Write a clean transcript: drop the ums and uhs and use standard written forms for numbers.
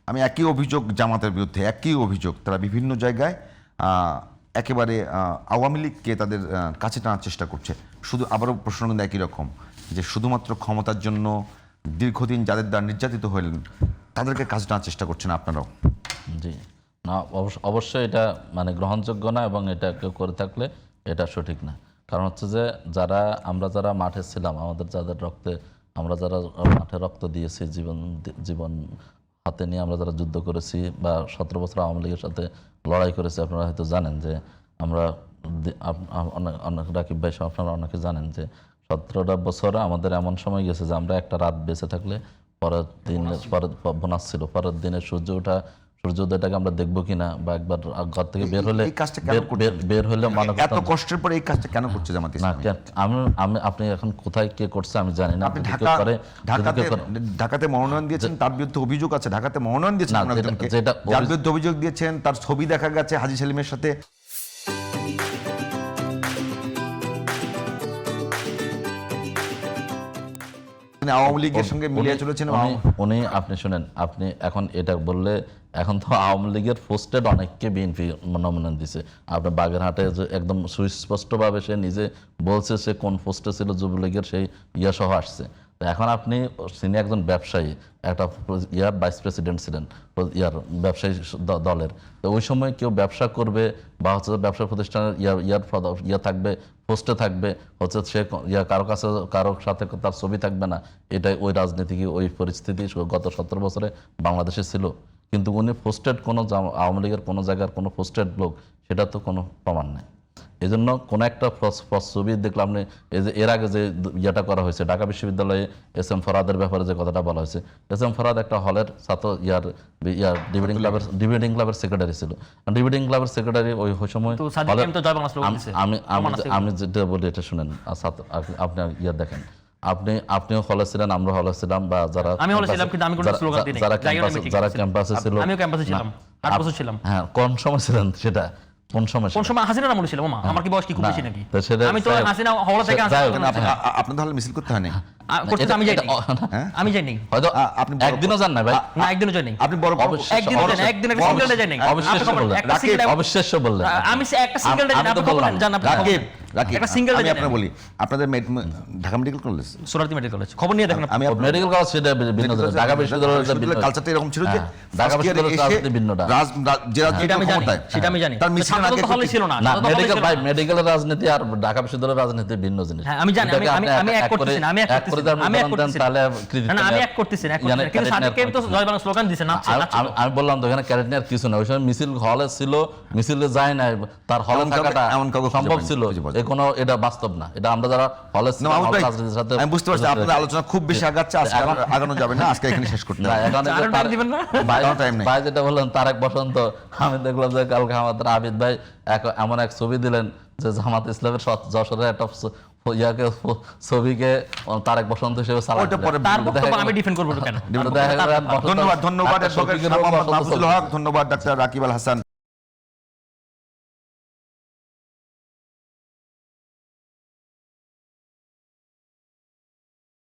আমি একই অভিযোগ জামাতের বিরুদ্ধে, একই অভিযোগ তারা বিভিন্ন জায়গায় একেবারে আওয়ামী লীগকে তাদের কাছে টানার চেষ্টা করছে। শুধু আবারও প্রশ্ন কিন্তু একই রকম, যে শুধুমাত্র ক্ষমতার জন্য দীর্ঘদিন যাদের দ্বারা নির্যাতিত হলেন তাদেরকে কাছে টানার চেষ্টা করছেন আপনারাও। জি না, অবশ্যই এটা মানে গ্রহণযোগ্য না, এবং এটা কেউ করে থাকলে এটা সঠিক না। কারণ হচ্ছে যে আমরা যারা মাঠে ছিলাম, আমাদের যাদের রক্তে আমরা যারা মাঠে রক্ত দিয়েছি, জীবন হাতে নিয়ে আমরা যারা যুদ্ধ করেছি বা 17 বছর আওয়ামী লীগের সাথে লড়াই করেছি, আপনারা হয়তো জানেন যে আমরা রাকিব ভাই আপনারা অনেকে জানেন যে 17টা বছর আমাদের এমন সময় গেছে যে আমরা একটা রাত বেঁচে থাকলে পরের বোনাস ছিল, পরের দিনে সূর্যোদয়টাকে আমরা দেখবো কিনা, বা একবার ঘর থেকে বের হলে এত কষ্টের পরে এই কাজটা কেন করছে জামাত ইসলামী? আপনি এখন কোথায় কে করছে আমি জানি না। আপনি ঢাকাতে মনোনয়ন দিয়েছেন, তার বিরুদ্ধে অভিযোগ আছে। ঢাকাতে মনোনয়ন দিয়েছেন, যার বিরুদ্ধে অভিযোগ দিয়েছেন তার ছবি দেখা গেছে হাজী সেলিমের সাথে। আওয়ামী লীগের সঙ্গে মিলিয়ে চলেছেন উনি। আপনি শুনেন, আপনি এখন এটা বললে এখন তো আওয়ামী লীগের পোস্টেড অনেককে বিএনপি মনোনয়ন দিছে। আপনার বাগেরহাটে একদম সুস্পষ্টভাবে সে নিজে বলছে সে কোন পোস্টে ছিল, যুবলীগের সেই সহ আসছে। তো এখন তিনি একজন ব্যবসায়ী, একটা ভাইস প্রেসিডেন্ট ছিলেন ব্যবসায়ী দলের। তো ওই সময় কেউ ব্যবসা করবে বা হচ্ছে ব্যবসা প্রতিষ্ঠানের থাকবে, পোস্টে থাকবে, হচ্ছে সে কারো সাথে তার ছবি থাকবে না। এটাই ওই রাজনীতি, ওই পরিস্থিতি গত 17 বছরে বাংলাদেশে ছিল। কিন্তু উনি পোস্টেড কোনো আওয়ামী লীগের কোনো জায়গার কোনো পোস্টেড লোক, সেটা তো কোনো প্রমাণ নেই। এই জন্য কোনো একটা ছবি দেখলাম, এই যে এর আগে যে করা হয়েছে ঢাকা বিশ্ববিদ্যালয়ে SM ফরহাদের ব্যাপারে যে কথাটা বলা হয়েছে, SM ফরহাদ একটা হলের ছাত্র ডিবেটিং ক্লাবের সেক্রেটারি ছিল। ডিবেটিং ক্লাবের সেক্রেটারি ওই সময় আমি যেটা বলি এটা শুনেন, আপনি দেখেন, আপনিও হলে ছিলেন, আমরা হলে ছিলাম, বা যারা ক্যাম্পাসে ছিল, হ্যাঁ কোন সময় ছিলেন সেটা কোন সময় হাসিনা আমলে ছিল? মামা আমার কি বয়স কি খুব বেশি নাকি? আমি তো হাসিনা হওয়া থেকে আপনি তাহলে মিছিল করতে হয় না? আমি যাইনি, হয়তো আপনি একদিনও যান না ভাই? না একদিনও যাইনি। আপনি বড় একদিন সিঙ্গেল ডে যাইনি। অবিশ্বাস্য বললেন। আমি একটা সিঙ্গেল ডে জান আপনি একটা সিঙ্গেল ডে আপনাকে বলি, আপনাদের Dhaka medical college, Sonardi medical college, খবর নিয়ে দেখেন। আমি মেডিকেল কলেজ সেটা ভিন্ন, ঢাকা বিশ্ববিদ্যালয়ের কালচারটা এরকম ছিল যে ঢাকা বিশ্ববিদ্যালয়ের রাজনীতি ভিন্নটা। সেটা আমি জানি। তার মিছিল আগে ছিল না। মেডিকেলের রাজনীতি আর ঢাকা বিশ্ববিদ্যালয়ের রাজনীতি ভিন্ন জিনিস। হ্যাঁ আমি জানি, আমি এক করতেছি না, আমি এক করতেছি না, আমি এক করতেছি না, কিন্তু সাদিককে তো জয় বাংলা স্লোগান দিছে না। আমি বললাম তো এখানে ক্যারেট নিয়ে কিছু না, ওই সময় মিছিল হলে ছিল, মিছিলে যায় না, তার হলে থাকাটা সম্ভব ছিল, কোনো এটা বাস্তব না। এটা আমরা যারা হলে রাজনীতির সাথে আমি বুঝতে পারছি আপনাদের আলোচনা খুব বেশি আগাচ্ছে, আজকে আগানো যাবে না, আজকে এখানে শেষ করতে হবে। ভাই যেটা বললেন তারেক বসন্ত, আমি দেখলাম যে কালকে আমাদের আবিদ ভাই এমন এক ছবি দিলেন যে জামাত ইসলামের যশোরের একটা ছবিকে তারেক বসন্ত হিসেবে ধন্যবাদ। ধন্যবাদ ডাক্তার রাকিব আল হাসান।